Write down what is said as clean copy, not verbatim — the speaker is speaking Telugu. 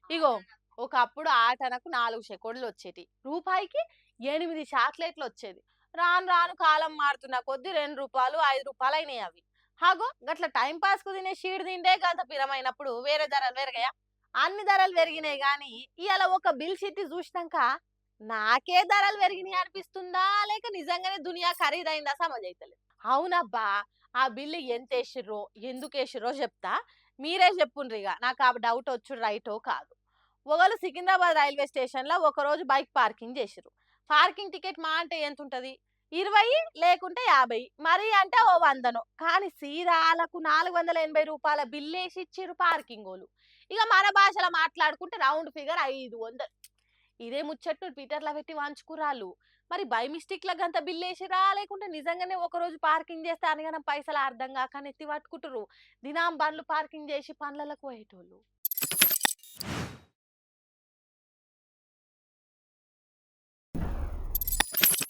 ఇగో ఒకప్పుడు ఆటనకు 4 సెకండ్‌లొచ్చేటియి. రూపాయికి 8 చాక్లెట్‌లొచ్చేది. రాను రాను కాలం మారుతున్న కొద్దీ రూ. 2, రూ. 5 అయినాయి అవి. హగో గట్ల టైమ్ పాస్‌కు తినే షీట్ తిండే గంత పిరమైనప్పుడు వేరే ధరలు పెరగయా? అన్ని ధరలు పెరిగినాయి గానీ, ఇయాల ఒక బిల్ షీట్ జూసినంక నాకే ధరలు పెరిగినాయి అనిపిస్తుందా? లేక నిజంగానే దునియా ఖరీదైందా సమజైతలేదు. అవునబ్బా! ఆ బిల్లు ఎంతేసిర్రో, ఎందుకేసిర్రో జెప్తా. మీరే జెప్పుండ్రిగ. నాకు ఆ డౌట్ వచ్చుడు రైటో కాదో. ఒకళ్ళు సికింద్రాబాద్ రైల్వే స్టేషన్‌లో ఒకరోజు బైక్ పార్కింగ్ జేసిర్రు. పార్కింగ్ టికెట్ మహా అంటే ఎంతుంటది? 20 లేకుంటే 50 మరీ అంటే ఓ 100నో. కానీ సీదా ఆళ్ళకు రూ. 480 బిల్లేసి ఇచ్చిర్రు పార్కింగోళ్ళు. ఇగ మన భాషలో మాట్లాడుకుంటే రౌండ్ ఫిగర్ 500. ఇదే ముచ్చట్టు ట్విట్టర్‌లో పెట్టి వాంచుకుర్రాళ్ళు. మరి బై మిస్టేక్‌ల గంత బిల్లేసిర్రా? లేకుంటే నిజంగానే ఒకరోజు పార్కింగ్ చేస్తే అనగనం పైసలు అర్థం గాక నెత్తి పట్టుకుంటుర్రు. దినాం బండ్లు పార్కింగ్ జేసి పనులలకు పోయేటోళ్ళు.